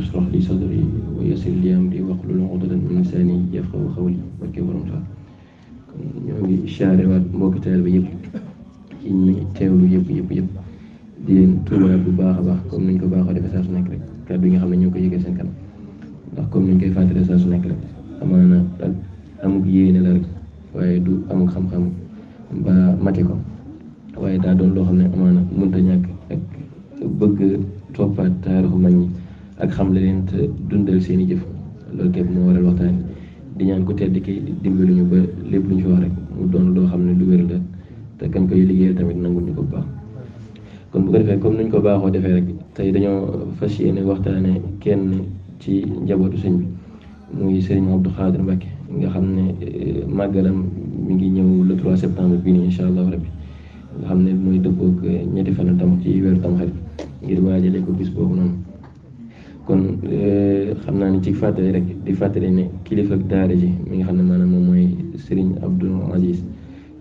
ishrah li sadri wa yassir li amri wahlul uqdatan min lisani yafqahu qawli barke borom Tuubaa. kon ñoo ngi siyaare waat mbokki taal bi yëpp ci ñi teewlu yëpp di leen tuubaat bu baax a baax comme niñ ko baaxoo defee saa su nekk rek kàddu yi nga xam ne ñoo ko yëgee seen kanam ndax comme niñ koy fàttali saa su nekk rek amaana ak amuk yéene la rek waaye du amuk xam-xam ba mati ko waaye daa doon loo xam ne amaana mënta ñàkk ak bëgg toppaat taarixu mag ñi ak xam la leen te dundal seen i jëf loolu képp moo waral waxtaan di ñaan ko tedd ki dimbali ñu ba lépp lu ñu fi wax rek mu doon loo xam ne lu wér la te kañ koy liggéeyal tamit nangul ñu ko bu baax. kon bu ko defee comme niñ ko baaxoo defee rek tey dañoo fas yéene waxtaane kenn ci njabootu sëñ bi muy Serigne Abdou Khadre Mbacké nga xam ne màggalam mi ngi ñëw le 3 septembre bii nii incha allahu rabbi nga xam ne mooy dëppoog ñetti fan tam ci weeru Tamxarit ngir waajale ko bis boobu noonu. kon xam naa ni ci fàttali rek di fàttali ne kilifa ak daara ji mi nga xam ne maanaam moom mooy Serigne Abdou Aziz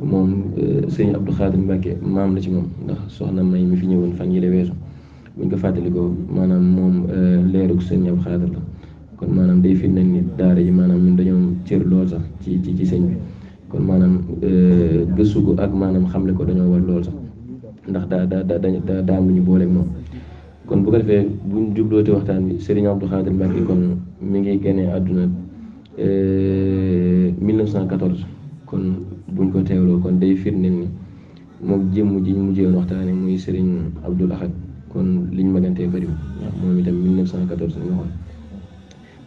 moom Serigne Abdou Khadre Mbacké maam la ci moom ndax soxna May mi fi ñëwoon fan yële weesu buñ ko fàttali ko maanaam moom leerug Serigne Abdou Khadre la kon maanaam day firnde ni daara ji maanaam ñun dañoo cër lool sax ci sëñ bi kon maanaam gëstu ko ak maanaam xamle ko dañoo war lool sax ndax daa am lu ñu booleeg moom. kon bu ko defee buñ jublooti waxtaan bi Serigne Abdou Khadre Mbacké kon mi ngi génnee àdduna 1914 kon buñ ko teewloo kon day firndeel ni moom jëmm ji ñu mujjee woon waxtaane muy Serigne Abdoul Ahad kon liñ magantee bëriwul waaw moom itam 1914 la ñu waxoon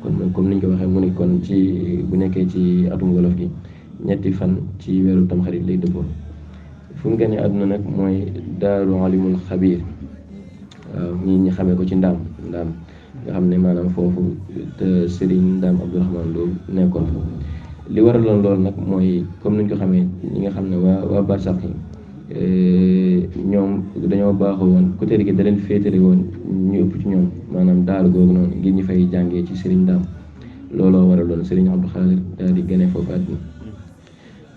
kon moom comme niñ ko waxee mu ne kon ci bu nekkee ci atum wolof gi ñetti fan ci weeru Tamxarit lay dëppoo fu mu génnee àdduna nag mooy Daaru Alimul Xabiir waaw ñi xamee ko ci ndaam nga xam ne maanaam foofu te Serigne Ndaam Abdourahmane Lo nekkoon fa li waraloon loolu nag mooy comme niñ ko xamee ñi nga xam ne waa Barsàq yi ñoom dañoo baaxoo woon côté gi da leen féetale woon ñu ëpp ci ñoom maanaam daaru googu noonu ngir ñu fay jàngee ci Serigne Ndaam looloo waraloon Serigne Abdou Khadre daal di gënee foofu àddina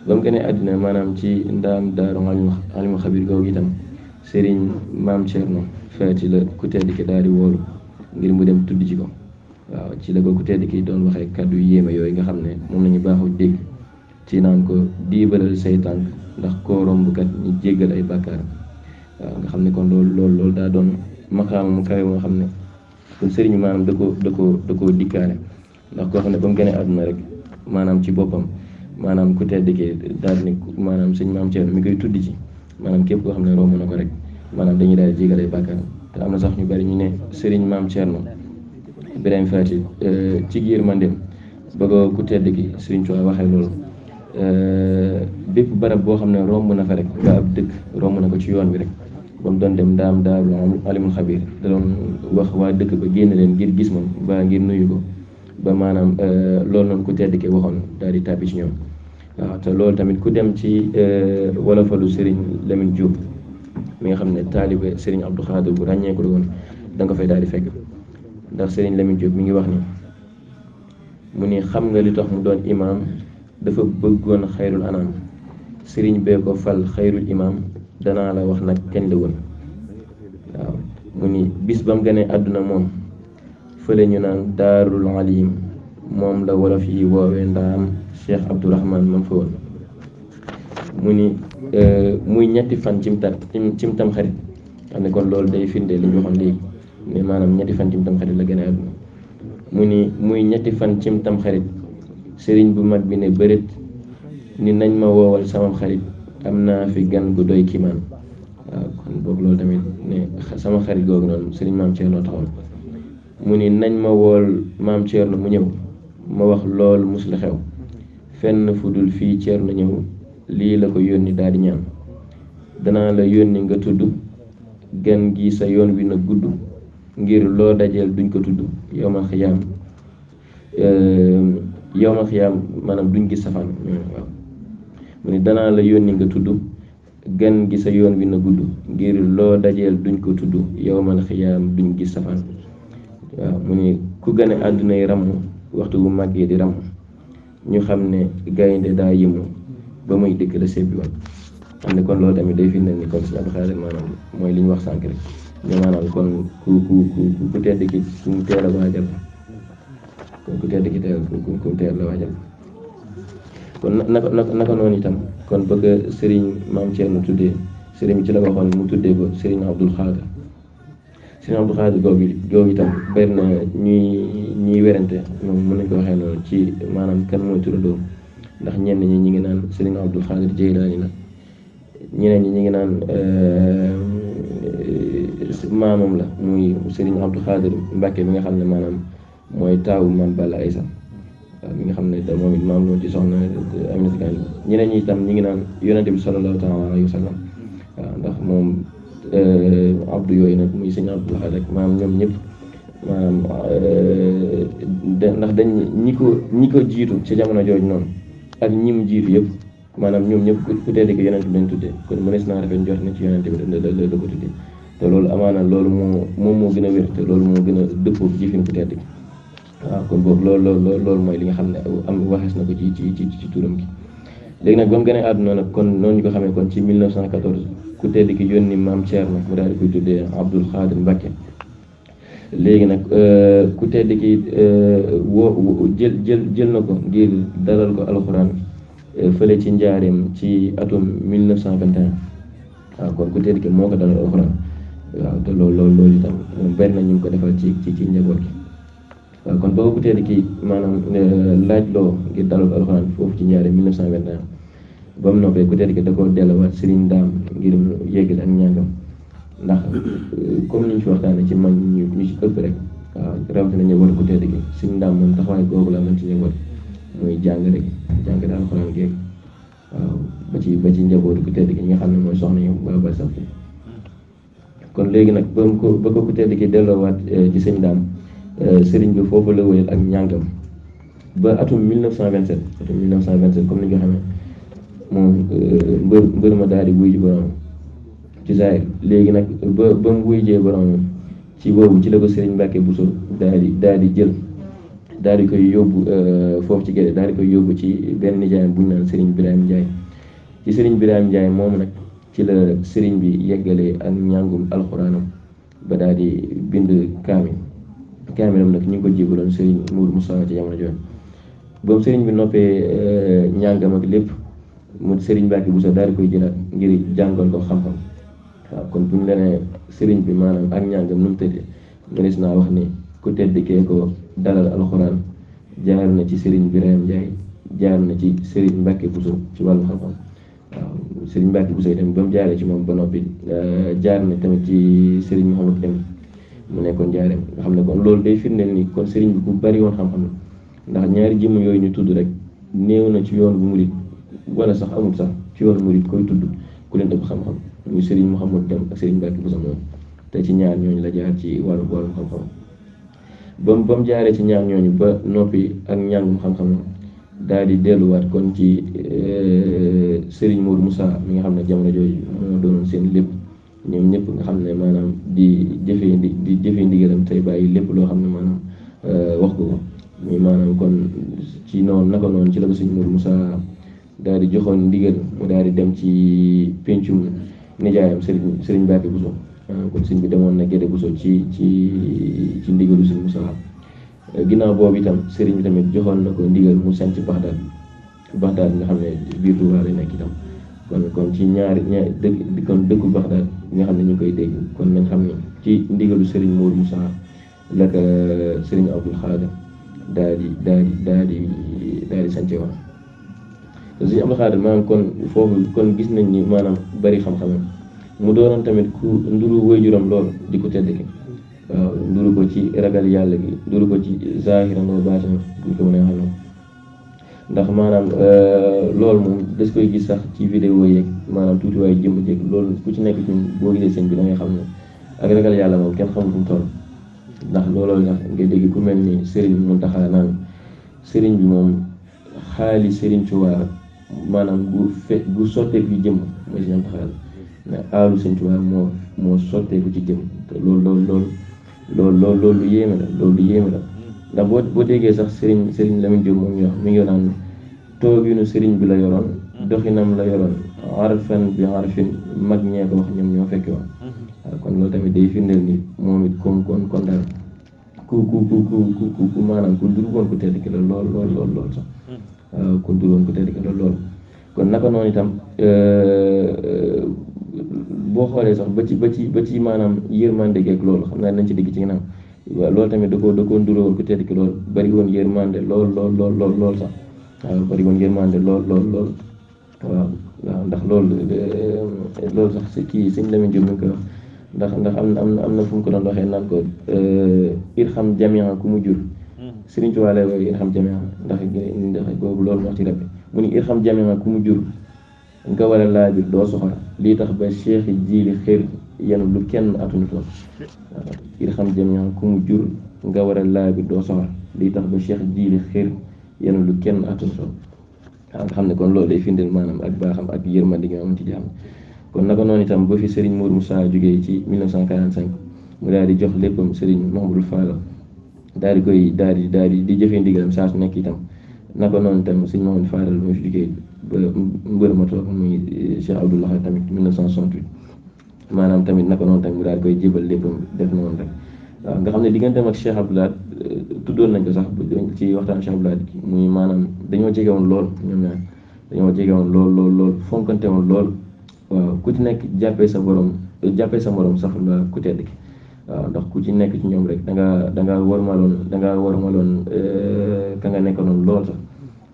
ba mu gënee àddina maanaam ci ndaam Daaru Alimul Xabiir googu itam Serigne Maam Thierno feeti la ku tedd ki daal di wóolu ngir mu dem tudd ci ko waaw ci la ko ku tedd ki doon waxee kaddu yéeme yooyu nga xam ne moom lañu baaxoo dégg ci naan ko diibalal say tànk ndax koo romb kat ñu jéggal ay bàkkaaram waaw nga xam ne kon loolu daa doon maqaama mu kawe moo xam ne kon sëriñ maanaam da koo dikkaale ndax koo xam ne ba mu gënee àdduna rek maanaam ci boppam maanaam ku tedd ki daal ni maanaam sëñ Maam Thierno mi koy tudd ci maanaam képp koo xam ne romb na ko rek maanaam dañuy daal di jégal ay bàkkaaram te am na sax ñu bari ñu ne Serigne Maam Thierno Ibrahima Fati ci giir mandem ba ko ku tedd ki Serigne Touba waxee loolu bépp barab boo xam ne romb na fa rek ba ab dëkk romb na ko ci yoon bi rek ba mu doon dem ndaam Daaru Alimul Xabiir da doon wax waa dëkk ba génn leen ngir gis moom ba ngir nuyu ko ba maanaam loolu noonu ku tedd ki waxoon daal di tàbbi ci ñoom waaw te loolu tamit ku dem ci wolofalu Serigne Lamine Diop mi nga xam ne taalibe Serigne Abdou Khadre bu ràññeeku la woon da nga ko fay daal di fekk ndax Serigne Lamine Diop mi ngi wax ni mu ni xam nga li tax mu doon imaam dafa bëggoon xayrul anam Serigne bee ko fal xayrul imaam danaa la wax nag kañ la woon waaw mu ni bis ba mu gënee àdduna moom fële ñu naan Daarul Alim moom la wolof yi woowee ndaam Cheikh Abdourahmane man fa woon mu ni muy ñetti fan cim Tamxarit xam ne kon loolu day firnde li ñu waxoon léegi ne maanaam ñetti fan cim Tamxarit la gën a àdduna mu ni muy ñetti fan cim Tamxarit sëriñ bu mag bi ne bërét ni nañ ma woowal sama xarit am naa fi gan gu doy kiimaan waaw kon boog loolu tamit ne sama xarit googu noonu sëriñ Maam Thierno taxoon mu ni nañ ma wool Maam Thierno mu ñëw ma wax loolu mus la xew fenn fu dul fii Thierno ñëw lii la ko yónni daal di ñaan danaa la yónni nga tudd gan gi sa yoon wi na gudd ngir loo dajeel duñ ko tudd yowmal xiyaam maanaam duñ gis safaan waaw mu ne danaa la yónni nga tudd gan gi sa yoon wi na gudd ngir loo dajeel duñ ko tudd yowmal xiyaam duñ gis safaan waaw mu ne ku gane àdduna yi ramm waxtu bu màggee di ramm ñu xam ne gaynde daa yimu ba muy dëkk la sebbi woon xam ne kon loolu tamit day firndeel ni kon Sëñ Abdou Khadre maanaam mooy li ñu wax sànk rek mais maanaam kon ku tedd ki ku mu teel a waajal kon ku tedd ki ku mu teel a waajal kon naka noonu itam kon bëgg Serigne Maam Thierno tuddee Serigne bi ci la waxoon mu tuddee ko Serigne Abdoul Khadir Serigne Abdoul Khadir googu itam bari na ñuy werante moom mën nañ ko waxee noonu ci maanaam kan mooy turandoo ndax ñenn ñi ñi ngi naan Serigne Abdoul Khadir Jeylaani la ñeneen ñi ñi ngi naan maamam la muy Serigne Abdoul Khadir Mbacke mi nga xam ne maanaam mooy taawu Maam Balla Aïssa waaw mi nga xam ne moom it maam loolu ci soxna Aminata Gane ñeneen ñi itam ñi ngi naan yonente bi sallallahu taala alayhi wa sallam waaw ndax moom abdu yooyu nag muy Serigne Abdoul Khadir rek maanaam ñoom ñëpp maanaam ndax dañ ñi ko jiitu ci jamono jooju noonu ak ñi mu jiitu yëpp maanaam ñoom ñëpp ku tedd ki yonente bi lañ tuddee kon mënees naa rafet njort na ci yonente bi la ko tuddee te loolu amaana loolu moo gën a wér te loolu moo gën a dëppoo jëfin ku tedd ki waaw kon boobu loolu mooy li nga xam ne am waxees na ko ci turam gi léegi nag ba mu gënee àdduna nag kon noonu ñu ko xamee kon ci 1914 ku tedd ki yónni Maam Thierno mu daal di koy tuddee Abdoul Khadir Mbacke léegi nag ku tedd ki jël na ko ngir dalal ko alxuraan fële ci njaareem ci atum 1921 waaw kon ku tedd ki moo ko dalal alxuraan waaw te loolu itam bari na ñu ngi ko defal ci njaboot gi waaw kon boobu ku tedd ki maanaam laaj loo ngir dalal alxuraan foofu ci njaareem 1921 ba mu noppee ku tedd ki da koo delluwaat Serigne Ndaam ngir mu yeggali ak ñàngam ndax comme ni ñu fi waxtaanee ci mag ñu ci ëpp rek waaw rawatina njaboot ku tedd ki Serigne Ndaam moom taxawaay googu la mën ci njaboot muy jàngale alxuraan geeg waaw ba ci njabootu ku tedd ki ñi nga xam ne mooy soxna ñu ba sax kon léegi nag ba ko ku tedd ki delloowaat ci Serigne Ndaam Serigne bi foofu la wéyal ak ñàngam ba atum 1927 comme ni ñu ko xamee moom mbër ma daal di wuy ji borom ci saay léegi nag ba mu wuy jee borom ci boobu ci la ko Serigne Mbacke Bousso daal di jël daal di koy yóbbu foofu ci Guédé daal di koy yóbbu ci benn nijaayam bu ñu naan Serigne Birahim Ndiaye ci Serigne Birahim Ndiaye moom nag ci la Serigne bi yeggalee ak ñàngum alxuraanam ba daal di bind kaamilam nag ñu ngi ko jébaloon Serigne Mourou Moussa ci jamono jooju boobu Serigne bi noppee ñàngam ak lépp mu Serigne Mbacke Bousso daal di koy jëlaat ngir jàngal ko xam-xam waaw kon bu ñu la nee Serigne bi maanaam ak ñàngam nu mu tëddee mënees naa wax ni ku tedd kee ko dalal alxuraan jaar na ci Serigne Birahim Ndiaye jaar na ci Serigne Mbacke Bousso ci wàllu xam-xam waaw Serigne Mbacke Bousso itam ba mu jaaree ci moom ba noppi jaar na tamit ci Serigne Mouhamadou Dem mu nekkoon jaareem nga xam ne kon loolu day firndeel ni kon Serigne bi ku bari woon xam-xam la ndax ñaari jëmm yooyu ñu tudd rek néew na ci yoon bu murid wala sax amul sax ci yoon murid koy tudd ku leen ëpp xam-xam muy Serigne Mouhamadou Dem ak Serigne Mbacke Bousso moom te ci ñaar ñooñu la jaar ci wàllu xam-xam ba mu jaaree ci ñaar ñooñu ba noppi ak ñàngum xam-xam daal di delluwaat kon ci Serigne Mourou Moussa mi nga xam ne jamono jooju moo doonoon seen lépp ñoom ñëpp nga xam ne maanaam di jëfee ndigalam tey bàyyi lépp loo xam ne maanaam wax ko muy maanaam kon ci naka noonu ci la ko Serigne Mourou Moussa daal di joxoon ndigal mu daal di dem ci pencum nijaayam Serigne Mbacke Bousso kon sëñ bi demoon na Guédé Bousso ci ndigalu Serigne Moussa ginnaaw boobu itam Serigne bi tamit joxoon na ko ndigal mu sanc Baxdaad nga xam ne biir Touba lay nekk itam kon ci dëkku Baxdaad nga xam ne ñu ngi koy dégg kon nañ xam ne ci ndigalu Serigne Mourou Moussa la ko Serigne Abdoul Khadir daal di sanc woon Serigne Abdoul Khadir maanaam kon foofu kon gis nañ ni maanaam bari xam-xamam mu doonoon tamit ku nduru waajuram lool di ko tedd ki waaw nduru ko ci ragal yàlla gi nduru ko ci zaahiran wa baatinan buñ ko mën a xam ndax maanaam loolu moom des koy gis sax ci vidéo yeeg maanaam tuuti waaye jëmm jéeg loolu ku ci nekk ci boo gisee sëñ bi da ngay xam ne ak ragal yàlla moom kenn xamul fu mu toll ndax looloo tax nga dégg ku mel ni Serigne Mountakha naan Serigne bi moom xaali Serigne Touba maanaam bu sotteeku ci jëmm mooy Serigne Mountakha mais aalu Serigne Touba moo sotteeku ci jëmm te loolu lu yéeme la ndax boo déggee sax Serigne Lamine Diop moom ñu wax mi ngi naan tooginu Serigne bi la yoroon doxinam la yoroon arfan bi arfin mag ñee ko wax ñoom ñoo fekke woon kon loolu tamit day firndeel ni moom it kon daal ku maanaam ku dul woon ku tedd ki la lool sax waaw ku dul woon ku tedd ki la lool kon naka noonu itam boo xoolee sax ba ci maanaam yërmande geeg loolu xam naa nañ ci digg ci ginnaaw waaw loolu tamit da koo nduroo woon ku tedd ki lool bari woon yërmande lool sax waaw bari woon yërmande lool waaw ndax loolu sax si kii sëñ Lamine Diop mi ngi koy wax ndax am na fu mu ko doon waxee naan ko irham jamian ku mu jur Sëriñ Tuubaa lay wax irham jamian ndax boobu loolu wax ci rab mu ni irham jamian ku mu jur nga war a laabir doo soxor lii tax ba cheikh jiili xër yenu lu kenn atuñu toon waaw irham jamian ku mu jur nga war a laabir doo soxor lii tax ba cheikh jiili xër yenu lu kenn atuñu toon waaw nga xam ne kon loolu day firndeel maanaam ak baaxam ak yërmande gi am ci jaam kon naka noonu itam ba fi Serigne Mour Moussa jógee ci 1945 mu daal di jox léppam Serigne Mouhamadou Fall daal di koy daal di jëfee ndigalam saa su nekk itam naka noonu itam Serigne Mouhamadou Fall moo fi jógee ba mbër ma toog muy Cheikh Abdoul Ahad tamit 1968 maanaam tamit naka noonu tamit mu daal di koy jébal léppam def noonu rek waaw nga xam ne digganteem ak Cheikh Abdoul Ahad tuddoon nañ ko sax ci waxtaan Cheikh Abdoul Ahad muy maanaam dañoo jege woon lool ñoom ñaar dañoo jege woon lool fonkante woon lool waaw ku ci nekk jàppee sa morom sax la ku tedd ki waaw ndax ku ci nekk ci ñoom rek da nga warmaloon ka nga nekkanoon lool sax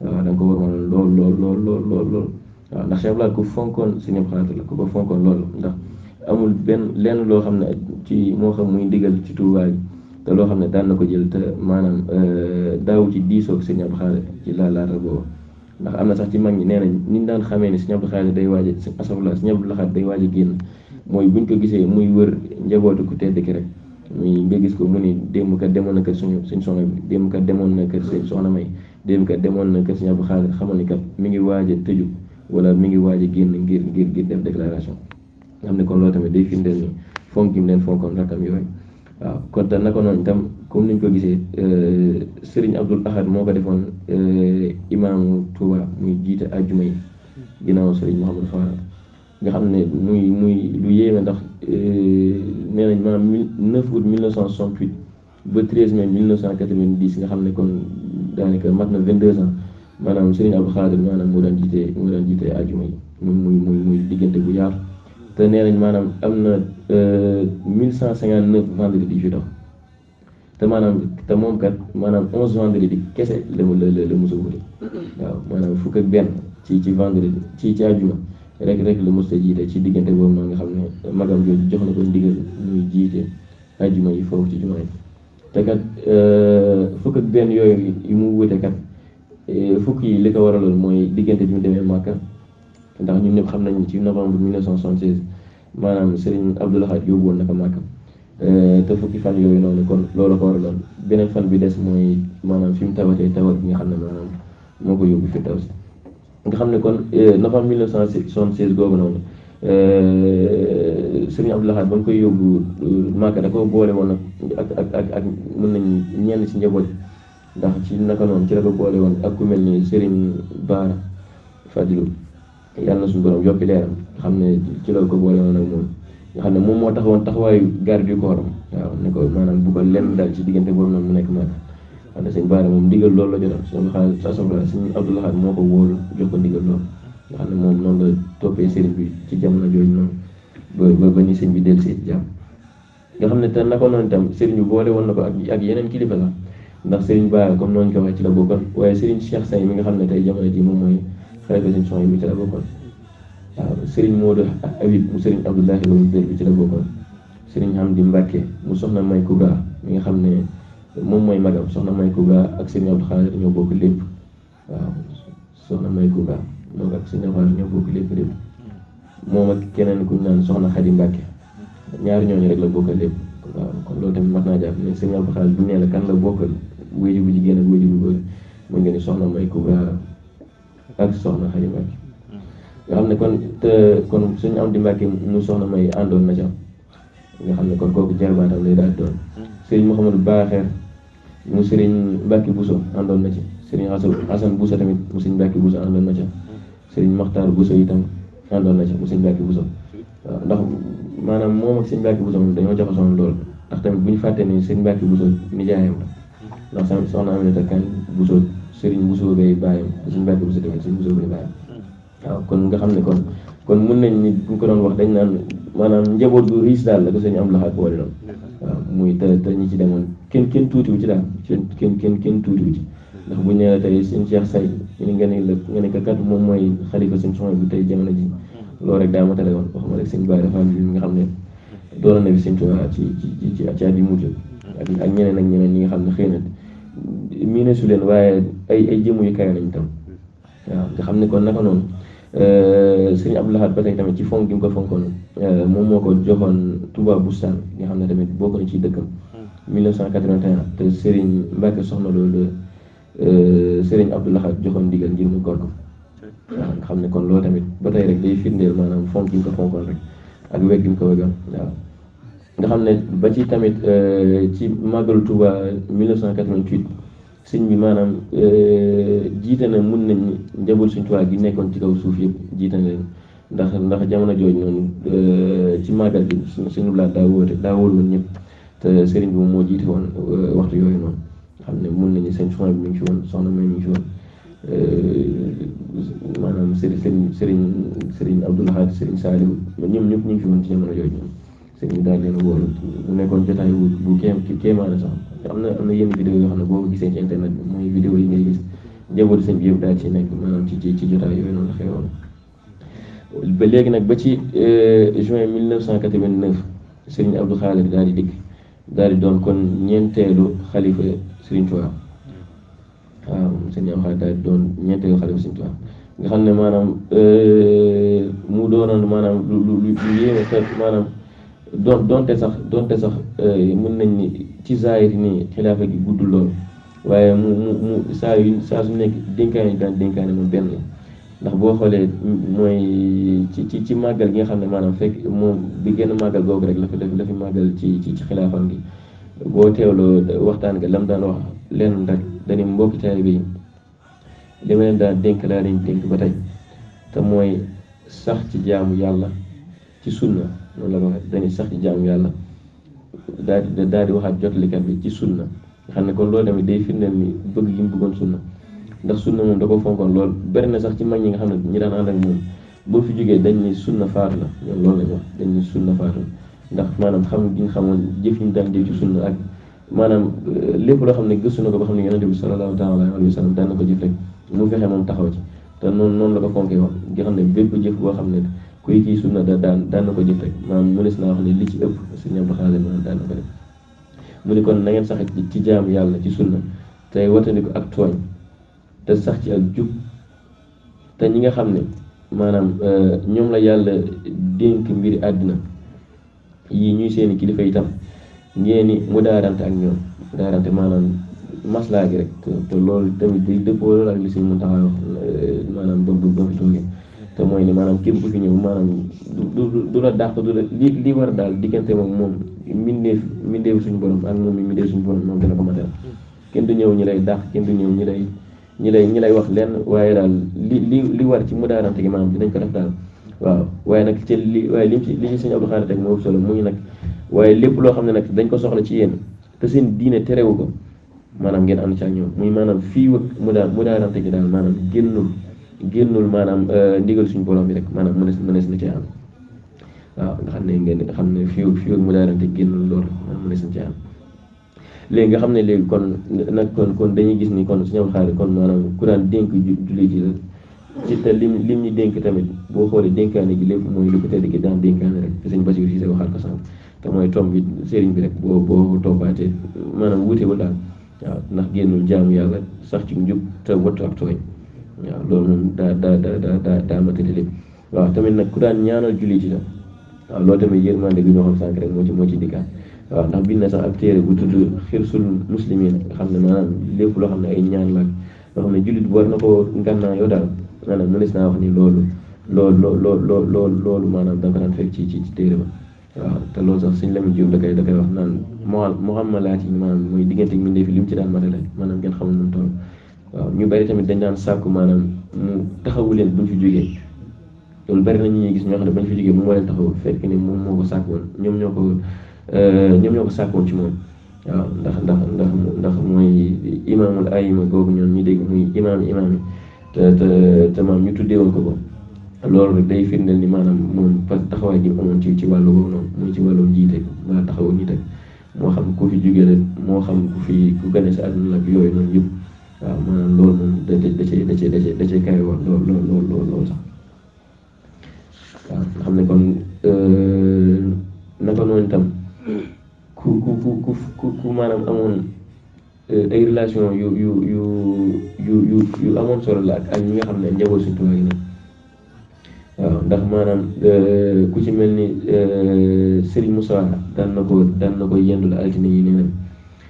waaw da nga ko warmaloon lool waaw ndax Cheikh Abdoul Ahad ku fonkoon Sëriñ Abdou Khadre la ku ko fonkoon lool ndax amul lenn loo xam ne ci moo xam muy ndigal ci Tuubaa gi te loo xam ne daan na ko jël te maanaam daaw ci diisoog Sëriñ Abdou Khadre ci laata boobu ndax am na sax ci mag ñi nee nañ ni ñu daan xamee ni Sëriñ Abdou Khadre day waaj a Sëriñ Abdou Lahad day waaj a génn mooy buñ ko gisee muy wër njabootu ku tedd ki rek muy nga gis ko mu ni démb kat demoon na kër suñ soxna bi démb kat demoon na kër seen soxna May démb kat demoon na kër Sëriñ Abdou Khadre xamal ni kat mi ngi waaj a tëju wala mi ngi waaj a génn ngir def déclaration nga xam ne kon loolu tamit day firndeel ni fonk gi mu leen fonkoon rakam yooyu waaw kon te naka noonu itam comme niñ ko gisee Serigne Abdoul Ahad moo ko defoon imaamu Touba muy jiite ajjuma yi ginnaaw Serigne Mouhamadou Fall nga xam ne muy lu yéeme ndax nee nañ maanaam 9 août 1968 ba 13 mai 1990 nga xam ne kon daanaka mat na 22 ans maanaam Serigne Abdou Khadre maanaam moo daan jiite ajjuma yi muy diggante bu yaatu te nee nañ maanaam am na 1159 vendredi yu fi dox te moom kat maanaam 11 vendredi kese la mos a wuti waaw maanaam fukk ak benn ci vendredi ci àjjuma rek la mos a jiite ci diggante boobu noonu nga xam ne magam jooju jox na ko ndigal muy jiite àjjuma yi foofu ci jumaa yi te kat fukk ak benn yooyu yu mu wute kat fukk yi li ko waraloon mooy diggante bi mu demee Màkka ndax ñun ñëpp xam nañ ci novembre 1976 maanaam Serigne Abdoul Ahad yóbbu woon na ko Màkka te fukki fan yooyu noonu kon loolu ko waraloon beneen fan bi des mooy maanaam fi mu tawatee tawat bi nga xam ne maanaam moo ko yóbbu fi taw si nga xam ne kon novembre 1976 googu noonu Serigne Abdoul Ahad ba mu koy yóbbu Màkka da ko boole woon ak mën nañ ñenn ci njaboot ndax ci naka noonu ci la ko boole woon ak ku mel ni Serigne Bara Fadilou yàlla na suñu borom yokki leeram nga xam ne ci la ko boole woon ak moom nga xam ne moom moo taxawoon taxawaayu garde du corps waaw ne ko maanaam bu ko lenn daal ci diggante boobu noonu mu nekk Màkka xam ne sëñ Bara moom ndigal loolu la jotoon sëñ Abdoul Ahad moo ko wóolu jox ko ndigal loolu nga xam ne moom noonu la toppee sëriñ bi ci jamono jooju noonu ba ni sëñ bi dellu si jàmm nga xam ne te naka noonu itam sëriñ bi boole woon na ko ak yeneen kilifa la ndax sëriñ Bara comme noonu ko waxee ci la bokkoon waaye sëriñ Cheikh Say mi nga xam ne tey jamono ji moom mooy xalifa sëñ Sohaybu bi ci la bokkoon waaw Serigne Modou Habib mu Serigne Abdoulahi Lo bi ci la bokkoon Serigne Hamdi Mbacke mu soxna May Kouga mi nga xam ne moom mooy magam soxna May Kouga ak Serigne Abdou Khadre ñoo bokk lépp waaw soxna May Kouga moom ak Serigne Abdou Khadre ñoo bokk lépp moom ak keneen ku ñu naan soxna Khady Mbacke ñaari ñooñu rek la bokkal lépp waaw kon loolu tamit mat naa jàpp ne Serigne Abdou Khadre bu nee la kan la bokkal wéju bu jigéen ak wéju bu góor mu ngi ni soxna May Kouga ak soxna Khady Mbacke nga xam ne kon suñu am di Mbàkke mu soxna May àndoon na ca nga xam ne kon kooku jarbaatam lay daal doon Serigne Mouhamadou Baaxeer mu Serigne Mbacke Bousso àndoon na ci Serigne Assane Bousso tamit mu Serigne Mbacke Bousso àndoon na ca Serigne Makhtar Bousso itam àndoon na ca mu Serigne Mbacke Bousso waaw ndax maanaam moom ak sëñ Mbàkke Buso dañoo jaxasoo lool ndax tamit bu ñu fàtte ni sëñ Mbàkke Buso nijaayam la ndax soxna Aminata Kan Buso sëriñ Buso bay bàyyam te sëñ Mbàkke Buso tamit sëñ Buso bay bàyyam waaw kon nga xam ne kon mun nañ ni bu ñu ko doon wax dañ naan maanaam njaboot gu riis daal la ko sëñ Abdou Lahad boole doon waaw muy te ñi ci demoon kenn tuutiwu ci daal kenn tuutiwu ci ndax bu ñu nee la tey sëñ Cheikh Say ñu nga ne ko kat moom mooy xalifa sëñ Soxna bi tey jamono ji loolu rek daa ma tale woon waxuma rek sëñ Baye dafa am nga xam ne doon na fi sëñ Tuubaa ci at yi mujj ak ñeneen ak ñeneen ñi nga xam ne xëy na miine su leen waaye ay jëmm yu kawe lañ tam waaw nga xam ne kon naka noonu sëñ Abdou Lahad ba tey tamit ci fonk gi mu ko fonkoon moom moo ko joxoon Touba Boustan nga xam ne tamit bokk na ci dëkkam 1981 te Serigne Mbacke soxna loolu Serigne Abdou Lahad joxoon ndigal ngir mu gor ko waaw nga xam ne kon loolu tamit ba tey rek day firndeel maanaam fonk gi mu ko fonkoon rek ak wegg gi mu ko weggoon waaw nga xam ne ba ci tamit ci màggalu Touba 1988 sëñ bi maanaam jiite na mun nañ njaboot suñ Tuubaa gi nekkoon ci kaw suuf yëpp jiite na leen ndax jamono jooju noonu ci màggal bi suñu laat daa wóolu woon ñëpp te sëriñ bi moom moo jiite woon waxtu yooyu noonu xam ne mun nañu seen soxna bi mi ngi fi woon soxna may mi ngi fi woon maanaam sëriñ Abdou Lahad sëriñ Saliou ñoom ñëpp ñu ngi fi woon ci jamono jooju noonu sëriñ bi daal leen wóolu mu nekkoon jotaay bu kéemaane sax am na yenn vidéo yoo xam ne boo ko gisee ci internet bi mooy vidéo yi ngay gis njabootu sëñ bi yëpp daal ci nekk maanaam ci jotaay yooyu noonu la xewoon ba léegi nag ba ci juin 1989 Serigne Abdou Khadir daal di dikk daal di doon kon ñeenteelu xalifa Serigne Touba waaw Serigne Abdou Khadir daal di doon ñeenteelu xalifa Serigne Touba nga xam ne maanaam mu doonoon maanaam lu yéeme te maanaam donte sax mën nañ ni ci zaahir nii xilaafa gi guddul lool waaye mu saa su nekk dénkaane daan dénkaane moom benn la ndax boo xoolee mooy ci màggal gi nga xam ne maanaam fekk moom bi gën a màggal googu rek la fi màggal ci xilaafam gi boo teewloo waxtaan nga lam daan wax leen rek dañu mbokki taalibe yi li ma leen daan dénk laa leen dénk ba tey te mooy sax ci jaamu yàlla ci sunna noonu la ko waxee dañuy sax ci jaamu yàlla daal di waxaat jotalikat bi ci sunna nga xam ne kon loolu tamit day firndeel ni bëgg gi mu bëggoon sunna ndax sunna moom da ko fonkoon lool bari na sax ci mag ñi nga xam ne ñi daan ànd ak moom boo fi jógee dañ ni sunna faatu la ñoom loolu lañ wax dañ ni sunna faatu ndax maanaam xam gi nga xamoon jëf yi ñu daan jëf ci sunna ak maanaam lépp loo xam ne gëstu na ko ba xam ne yonent bi sallallahu taala alayhi wa sallam daan na ko jëf rek mu fexe moom taxaw ci te noonu la ko fonkee wax nga xam ne bépp jëf boo xam ne kuy kii sunna daan na ko jëf rek maanaam mënees naa wax ne li ci ëpp Sëriñ Abdou Khadir maanaam daan na ko def mu ni kon na ngeen sax ci jaamu yàlla ci sunna tey wattandiku ak tooñ te sax ci ak jub te ñi nga xam ne maanaam ñoom la yàlla dénk mbiri àddina yii ñuy seeni kilifa itam ngeen ni mu daarante ak ñoom daarante maanaam maslaa gi rek te loolu tamit day dëppoo loolu ak li si mun taxaw maanaam ba fi toogee te mooy ni maanaam képp ku fi ñëw maanaam du la dàq du la li war daal diggante moom mbindeef suñu borom ak moom mi mbindeef suñu borom moom dina ko matal kenn du ñëw ñi lay dàq kenn du ñëw ñi lay wax lenn waaye daal li war ci mu daarante gi maanaam dinañ ko def daal waaw waaye nag ci li ci Sëriñ Abdou Khadir teg moo solo muy nag waaye lépp loo xam ne nag dañ ko soxla ci yéen te seen diine terewu ko maanaam ngeen ànd ci ak ñoom muy maanaam fii wëg mu daarante gi daal maanaam génnul maanaam ndigal suñu borom bi rek maanaam mënees na cee am waaw nga xam ne ngeen xam ne fii wëg mu daarante génnul loolu maanaam mënees na cee am léegi nga xam ne léegi kon dañuy gis ni kon Sëriñ Abdou Khadir kon maanaam ku daan dénk jullit yi la ci te lim ñu dénk tamit boo xoolee dénkaane gi lépp mooy lu ko tedd gi daan dénkaane rek te sëñ Basiru Siise waxaat ko sànq te mooy tomb bi sëriñ bi rek boo toppaatee maanaam wuutewul daal waaw ndax génnul jaamu yàlla sax ci njub te wattu ak tooñ waaw loolu moom daa matali lépp waaw tamit nag ku daan ñaanal jullit yi la waaw loolu tamit yërmande gi ñoo xam sànq rek moo ci dikkaat waaw ndax bind na sax ab téere bu tudd xirsul muslimin nga xam ne maanaam lépp loo xam ne ay ñaan la loo xam ne jullit bu war na ko ngànnaa yoo daal maanaam mënees naa wax ni loolu maanaam da nga ko daan fekk ci téere ba waaw te loolu sax Sëriñ Lamin Jóob da koy wax naan muhammalaat yi maanaam mooy diggante mi ndee fi li mu ci daan matale maanaam ngeen xamul nu toll waaw ñu bari tamit dañ daan sàkku maanaam mu taxawu leen buñ fi jógee loolu bari na ñuy gis ñoo xam ne bañ fi jógee moom moo leen taxaw fekk ni moom moo ko sàkkoon ñoom ñoo ko sàkkoon ci moom waaw ndax mooy imaamul ayima googu ñoom ñu dégg muy imaam yi te maam ñu tuddee woon ko loolu rek day firndeel ni maanaam moom parce que taxawaay gi amoon ci wàllu boobu noonu muy ci wàllum jiite wala taxawu ñi teg moo xam ku fi jógee rek moo xam ku gane si àdduna ak yooyu noonu yëpp waaw maanaam loolu moom da cee kawe wax loolu sax waaw nga xam ne kon naka noonu itam ku maanaam amoon ay relation yu amoon solo la ak ñi nga xam ne njaboot suñu tubaab yi nag waaw ndax maanaam ku ci mel ni Serigne Moussa daan na ko yendu la altine yi nee nañ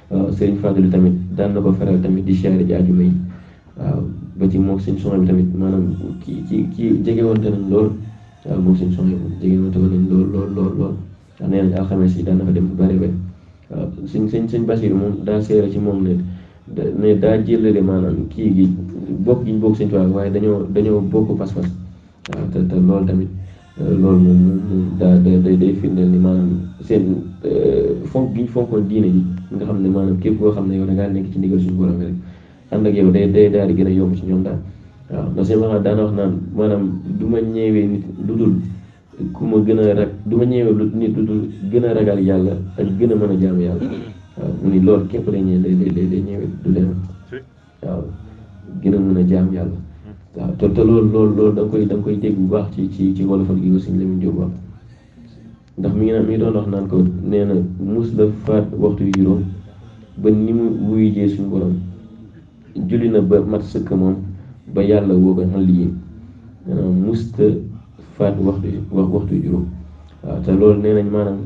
waaw Serigne Fadlu tamit daan na ko faral tamit di siyaare ji àjjuma yi waaw ba ci moom suñu soxna bi tamit maanaam kii jege woon te nañ lool waaw moom suñu soxna bi jege woon te nañ lool ndax nee nañ alxames yi daan na fa dem bu bëri waaw suñ Basiir moom daa seere ci moom ne daa jëlale maanaam kii gi bokk gi ñu bokk Sëñ Tuubaa waaye dañoo bokk pas-pas waaw te loolu tamit loolu moom day firndeel ni maanaam seen fonk gi ñu fonkoon diine ji nga xam ne maanaam képp koo xam ne yow da ngaa nekk ci ndigal suñu borom rek ànd ak yow day daal di gën a yomb ci ñoom daal waaw ndax seen waxaat daana wax naan maanaam du ma ñeewee nit lu dul ku ma gën a du ma ñeewee nit lu dul gën a ragal yàlla ak gën a mën a jaamu yàlla waaw mu ni loolu képp day ñeewee du leen waaw gën a mën a jaam yàlla waaw te loolu da nga koy dégg bu baax ci wolofal gi aussi Lamine Diop wax ndax mi ngi doon wax naan ko nee na mus la faat waxtu yu juróom ba ni mu wuy jee suñu borom julli na ba mat sëkk moom ba yàlla woo ko xam lii musta faat waxtu yu juróom waaw te loolu nee nañ maanaam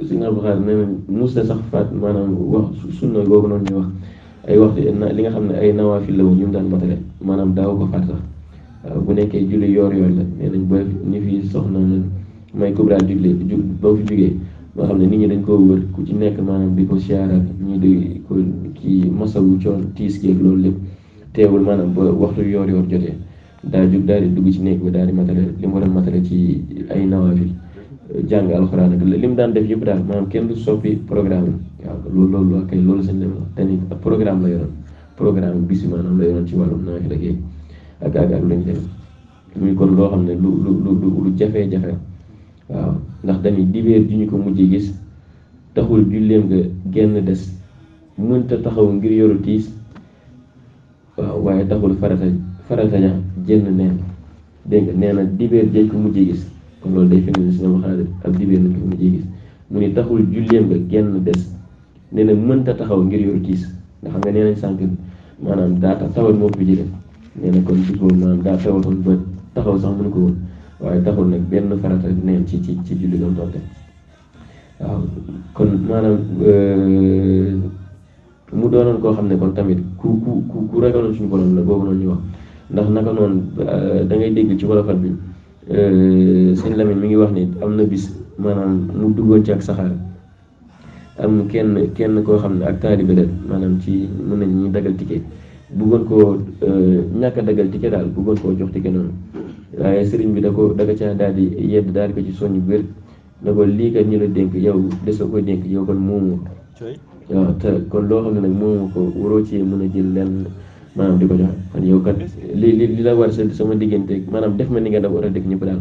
si nga xam nee nañ musta sax faat maanaam wax sunna googu noonu ñuy wax ay waxtu li nga xam ne ay nawaafil la woon ñu mu daan matale maanaam daaw ko faat sax waaw bu nekkee julli yoor la nee nañ ba ni fi soxna may Kubra jugle ba fi jugee ba xam ne nit ñi dañ koo wër ku ci nekk maanaam di ko siyaaraat ñii di ko kii masawu coon tiis geeg loolu lépp teewul maanaam ba waxtu yoor jotee daa jug daal di dugg ci néeg ba daal di matale li mu war a matale ci ay nawaafil jàng alxuraan ak li mu daan def yëpp daal maanaam kenn du soppi programme waaw loolu kay loolu sañ dem te ni programme la yoroon programme bis maanaam la yoroon ci wàllum naafila ak lañ def muy kon loo xam ne lu jafe-jafe waaw ndax dañuy dibeer ji ñu ko mujjee gis taxul julleem nga genn des mënta taxaw ngir yoru tiis waaw waaye taxul farata ja jenn neen dégg nga nee na dibeer jeej ko mujjee gis kon loolu day firnde si nga ma xalaat ab dibeer nañ ko mujjee gis mu ni taxul julleem nga genn des nee na mënta taxaw ngir yoru tiis nga xam nga nee nañ sànq maanaam daa tawal moo ko jëlee nee na kon bis boobu maanaam daa tawatoon ba taxaw sax mënu ko woon waaye taxul nag benn farata neen ci julli doon doonte waaw kon maanaam mu doonoon koo xam ne kon tamit ku ragaloon suñu borom la boobu noonu ñu wax ndax naka noonu da ngay dégg ci wolofal bi sëñ Lamine mi ngi wax ni am na bis maanaam mu duggoon ci ak saxaar am kenn koo xam ne ak taalibe la maanaam ci mën nañ ñu dagal ticket bëggoon koo ñàkk a dagal ticket daal bëggoon koo jox ticket noonu waaye sëriñ bi da ca daal di yedd daal di ko ci soññ bu wér na ko lii kat ñu la dénk yow desoo koy dénk yow kon moomu waaw te kon loo xam ne nag moomu ko waroo ci mën a jël lenn maanaam di ko joxe kon yow kat li la war sama diggante maanaam def ma ni nga da war a dégg ñëpp daal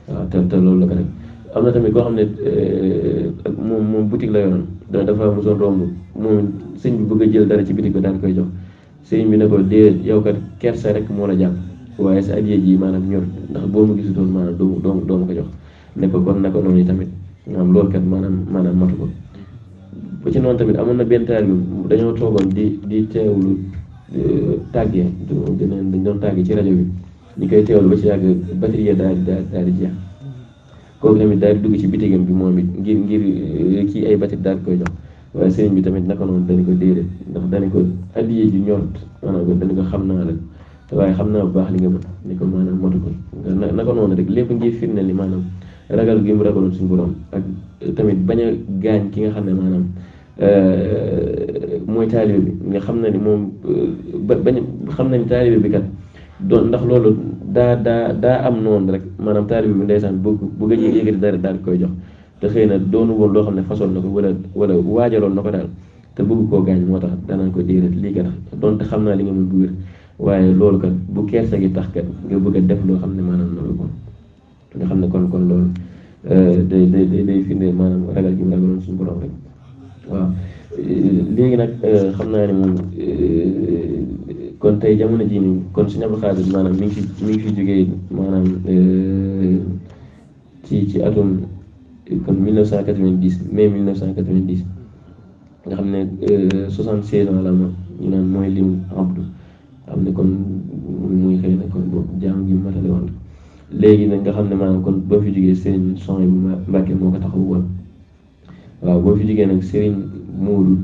waaw te loolu la ko def am na tamit koo xam ne moom boutique la yoroon dafa mosoon romb moom sëñ bi bëgg a jël dara ci boutique ba daal koy jox sëñ bi ne ko déedéet yow kat kersa rek moo la jàpp waaye sa addiya ji maanaam ñor ndax boo ma gisutoon maanaam doo ma ko jox ne ko kon naka noonu tamit maanaam loolu kat maanaam matu ko ba ci noonu tamit amoon na benn taal bi dañoo toogoon di teewlu tàggee dañ doon tàggee ci rajo bi ñu koy teewlu ba ci yàgg batterie daal di jeex kooku tamit daal di dugg ci bitigam bi moom it ngir kii ay batterie daal di koy jox waaye sëriñ bi tamit naka noonu dañu ko déedéet ndax dañu ko addiya ji ñorut maanaam dañu ko xam naa la waaye xam naa bu baax li nga mën ni ko maanaam matu ko naka noonu rek lépp ngir firnde ni maanaam ragal gi mu ragaloon suñu borom ak tamit bañ a gaañ ki nga xam ne maanaam mooy taalibe bi nga xam na ni moom bañ xam nañ taalibe bi kat doon ndax loolu daa am noonu rek maanaam taalibe bi ndeysaan bu nga yëgati dara daal di koy jox te xëy na doonu woon loo xam ne façon na ko wala waajaloon na ko daal te bëgg koo gaañ moo tax danañ ko déedéet lii kat donte xam naa li nga mën bu wér waaye loolu kat bu kersa gi tax kat nga bëgg a def loo xam ne maanaam loolu kon nga xam ne kon loolu day firnde maanaam ragal gi mu ragaloon suñu borom rek waaw léegi nag xam naa ne moom kon tey jamono jii nii kon Sëriñ Abdou Khadre maanaam mi ngi fi jógee maanaam ci atum kon 1990 mai 1990 nga xam ne 76 ans la moom ñu naan mooy lim Abdou xam ne kon muy xëy na kon boobu jaam gi matale woon léegi nag nga xam ne maanaam kon boo fi jógee Serigne Souhaïbou Mbacké moo ko taxawu woon waaw boo fi jógee nag Serigne Mourou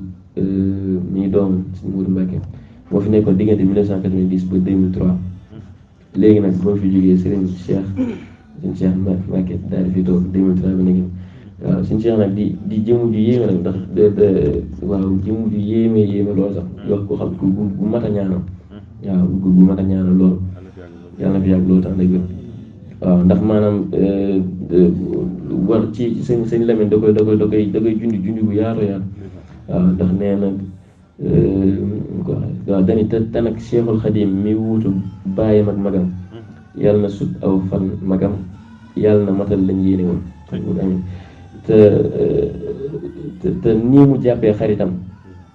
mi doom Serigne Mourou Mbacké moo fi nekkoon diggante 1990 ba 2003 léegi nag boo fi jógee Serigne Cheikh Mbacké daal di fi toog 2003 ba léegi waaw Serigne Cheikh nag di jëmu ju yéeme nag ndax waaw jëmu ju yéeme loolu sax wax ko xam bu mat a ñaanal waaw bu mat a ñaanal loolu yàlla na fi yàgg loolu tax nag waaw ndax maanaam war ci sëñ Lamine da koy junj bu yaatu waaw ndax nee na waaw dañuy te nag Cheikhul Khadim mi wuutu bàyyam ak magam yàlla na sut aw fan magam yàlla na matal lañ yéene woon amin te nii mu jàppee xaritam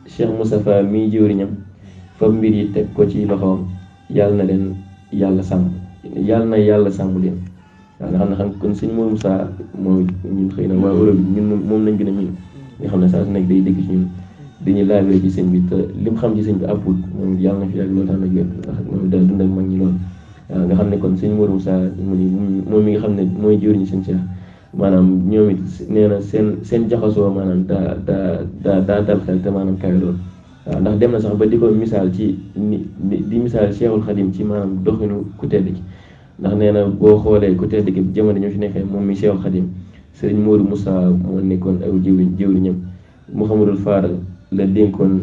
Cheikh Moustapha mii jëwriñam fa mbir yi teg ko ci loxoom yàlla na leen yàlla sàmm yàlla sàmm leen waaw nga xam ne kon sëñ Mourou Moussa mooy ñun xëy na waa Europe bi ñun moom lañ gën a miin nga xam ne saa su nekk day dégg ci ñun dañuy laabee ci sëñ bi te lim xam ci sëñ bi apput moom yàlla na fi yàgg loolu tax nag wér ndax moom da dund ak mag ñi loolu waaw nga xam ne kon sëñ Mourou Moussa moom mi nga xam ne mooy jëwriñu sëñ Cheikh maanaam ñoom it nee na seen jaxasoo maanaam daa dal xel te maanaam kawe loolu waaw ndax dem na sax ba di ko misaal ci di misaal Cheikhul Khadim ci maanaam doxinu ku tedd ki ndax nee na boo xoolee ku tedd ki jamono ñu fi nekkee moom mi Cheikhul Khadim Serigne Modou Moussa moo nekkoon aw jëwriñam Mouhamadul Fadal la dénkoon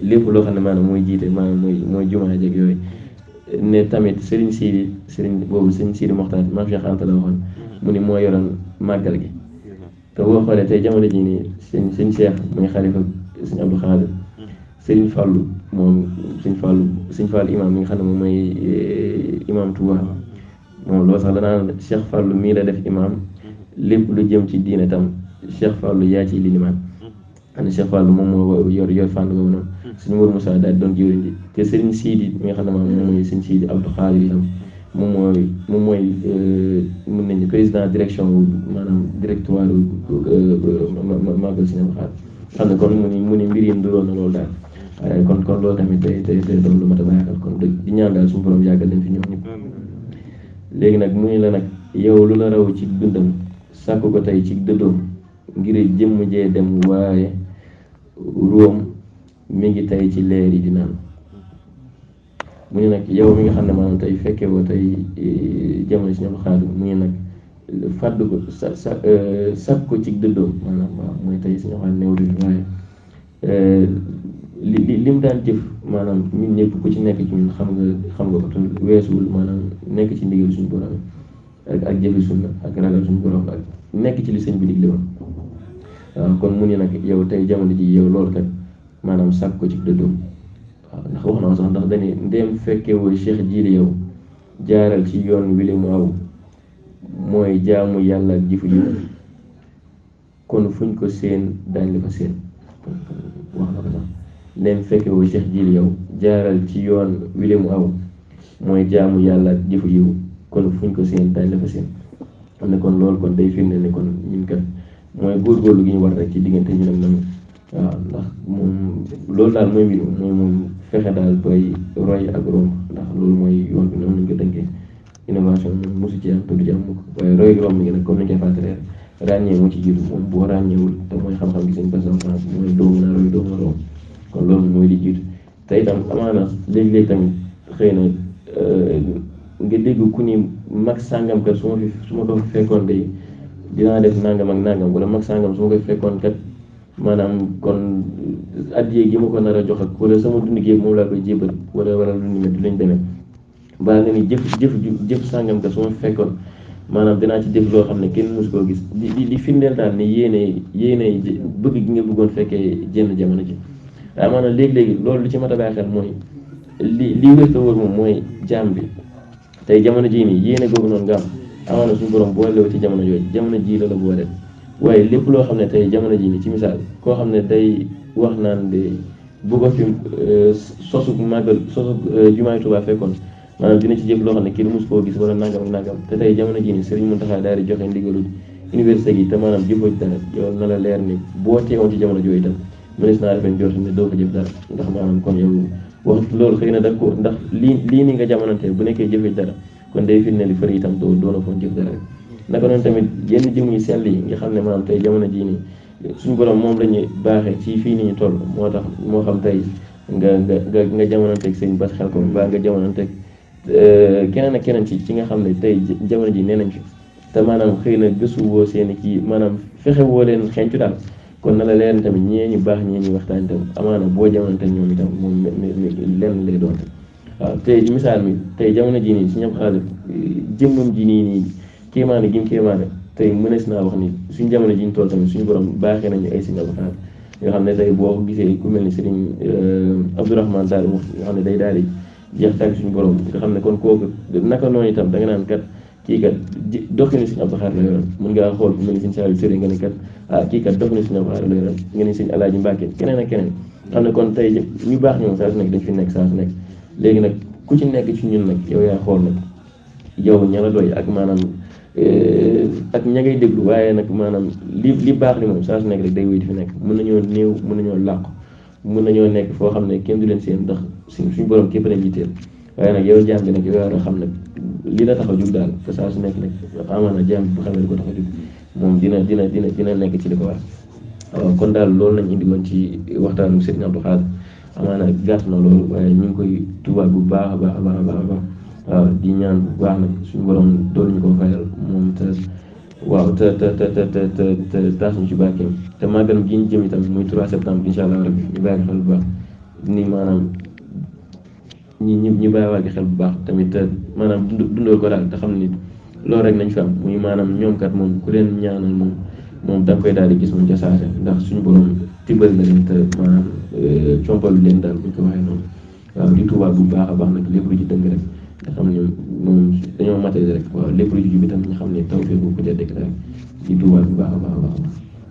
lépp loo xam ne maanaam mooy jiite maanaam mooy jumaa jeg yooyu ne tamit Serigne Sidi Mokhtar Maam Cheikh Anta la waxoon mu ni moo yoroon màggal gi te boo xoolee tey jamono ji nii sëñ Cheikh muy xalifa sëñ Abdou Khadre sëñ Fallou moom sëñ Fallou imam mi nga xam ne moom mooy imam Touba moom loolu sax danaa Cheikh Fallou mii la def imam lépp lu jëm ci diine tam Cheikh Fallou yaa ciy limaan xam ne Cheikh Fallou moom moo yor fànn boobu noonu sëñ Mourou Moussa daal di doon jëwriñ ji te sëriñ Sidi mi nga xam ne moom mooy sëñ Sidi Abdou Khadre itam moom mooy mën nañu président direction maanaam directoire magal si Abdou Khadre xam ne kon mu ni mbir yi nduroon na loolu daal waaye kon loolu tamit day doon lu mat a bàyyi xel kon di ñaan daal suñu borom yàggal leen fi ñoom ñëpp léegi nag mu ni la nag yow lu la raw ci dundam sàkk ko tey ci dëddoom ngir jëmm jee dem waaye róom mi ngi tey ci leer yi di naan mu ngi nag yow mi nga xam ne maanaam tey fekke woo tey jamono si ñoom xaar mu ngi nag fàdd ko sàkk ko ci dëddoom maanaam waaw mooy tey si ñoo xam ne néew di waaye li mu daan jëf maanaam ñun ñëpp ku ci nekk ci ñun xam nga ko te weesuwul maanaam nekk ci ndigal suñu borom ak jëfi sunna ak ragal suñu borom ak nekk ci li sëñ bi digle woon waaw kon mu ni nag yow tey jamono ji yow loolu kat maanaam sàkk ko ci dëddoom waaw ndax wax na sax ndax dañuy ndéem fekke woo Cheikh Jiili yow jaaral ci yoon wi li mu aw mooy jaamu yàlla ak jëfu yiw kon fuñ ko seen daañ la ko seen wax na ko sax ndéem fekke woo Cheikh Jiili yow jaaral ci yoon wi li mu aw mooy jaamu yàlla ak jëfu yiw kon fuñ ko seen daañ la ko seen xam ne kon loolu kon day firnde ne kon ñun kat mooy góorgóorlu gi ñu war rek ci diggante ñu nag nam waaw ndax moom loolu daal mooy mbir mooy moom fexe daal bay roy ak romb ndax loolu mooy yoon bi noonu lañ ko dënkee innovation moom mosu ci am te du ci am mukk waaye roy romb ngi nag comme ni ñu koy fàttalee ràññee moo ci jiitu moom boo ràññeewul te mooy xam-xam gi seen persévérance mooy doomu naa roy doomu romb kon loolu mooy di jiitu te itam amaana léeg-léeg tamit xëy na nga dégg ku ni mag sàngam kat su ma ko fekkoon day dinaa def nangam ak nangam wala mag sàngam su ma koy fekkoon kat maanaam kon addiyee gi ma ko nar a jox ak wala sama dund gi moom laa koy jébal wala lu ni mel du lañ demee baa nga ni jëf sàngam ka su ma fekkoon maanaam dinaa ci def loo xam ne kenn mosu koo gis di firndeel daal ni yéene bëgg gi nga bëggoon fekkee jenn jamono ji waaye maanaam léegi-léegi loolu lu ci mat a bàyyi xel mooy li wér te wóor moom mooy jaam bi tey jamono jii nii yéene googu noonu nga am amaana suñu borom boolewu ci jamono jooju jamono ji la boole waaye lépp loo xam ne tey jamono jii nii ci misaal koo xam ne day wax naan de bu ko fi sosu jumaay Tuubaa fekkoon maanaam dina ci jëf loo xam ne kii mos koo gis wala nangam ak nangam te tey jamono jii nii Sëriñ Muntaxa daal di joxe ndigalu université gi te maanaam jëfoo ci dara yow na la leer ni boo teewoon ci jamono jooju itam mënees naa defen jot ne doo ko jëf dara ndax maanaam kon yow wax loolu xëy na da ko ndax lii ni nga jamonante bu nekkee jëfee ci dara kon day firnde li fëri itam doona foon jëf dara rek naka noonu tamit yenn jëm yu sell yi nga xam ne maanaam tey jamono jii nii suñu borom moom la ñuy baaxee ci fii ni ñu toll moo tax moo xam tey nga jamonanteeg sëñ Bass Xelkom mbaa nga jamonanteeg keneen ak keneen ci nga xam ne tey jamono ji nee nañ fi te maanaam xëy na gëstu woo seeni kii maanaam fexe woo leen xencu daal kon na la leen tamit ñee ñu baax ñee ñu waxtaan itam amaana boo jamonante ñoom itam moom lenn lay doon waaw tey misaal mi tey jamono ji nii si ñam xaalis jëmmam ji nii kéemaane gi mu kéemaane tey mënees naa wax ni suñ jamono ji ñu toll tamit suñu borom baaxee nañu ay si ñam xaalis nga xam ne tey boo ko gisee ku mel ni Serigne Abdourahmane daal nga xam ne day daal di jeex tàgg suñu borom nga xam ne kon kooku naka noonu itam da nga naan kat kii kat doxinu Serigne Abdou Khadre la yoroon mën ngaa xool ku mel ni Serigne Saliou Touré nga ne kat kii kat doxinu Serigne Abdou Khadre la yoroon nga ne Serigne Alaaji Mbàkke keneen ak keneen xam ne kon tey ñu baax ñoom saa su nekk dañ fi nekk saa su nekk léegi nag ku ci nekk ci ñun nag yow yaa xool nag yow ña la doy ak maanaam ak ña ngay déglu waaye nag maanaam li baax li moom saa su nekk rek day wéy di fi nekk mën nañoo néew mën nañoo làqu mën nañoo nekk foo xam ne kenn du leen seen ndax suñu borom képp lañ yitteel waaye nag yow jaam bi nag yow yaa war a xam nag li la tax a jug daal te saa su nekk nag amaana jaam bi bu xamee li ko tax a jug moom dina nekk ci li ko war waaw kon daal loolu lañ indi woon ci waxtaanu Serigne Abdou Khadre amaana gàtt na loolu waaye ñu ngi koy tubaab bu baax a baax a baax a baax waaw di ñaan bu baax nag suñu borom doon ñu ko fayal moom te waaw te taas ñu ci barkeem te màggalam gi ñu jëm itam muy 3 septembre incha allah rabbi ñu bàyyi xel bu baax ni maanaam ñu bàyyiwaat xel bu baax tamit maanaam dundal ko daal te xam ni loolu rek nañ fi am muy maanaam ñoom kat moom ku leen ñaanal moom da nga koy daal di gis moom ca saase ndax suñu borom tibbal na leen te maanaam compalu leen daal buñ ko waxee noonu waaw di tubaab bu baax a baax nag lépp lu ci dëng rek nga xam ne moom dañoo matériel rek waaw lépp lu ci jub itam ñu xam ne taw fee bu ko jëndee rek di tubaab bu baax a baax a baax.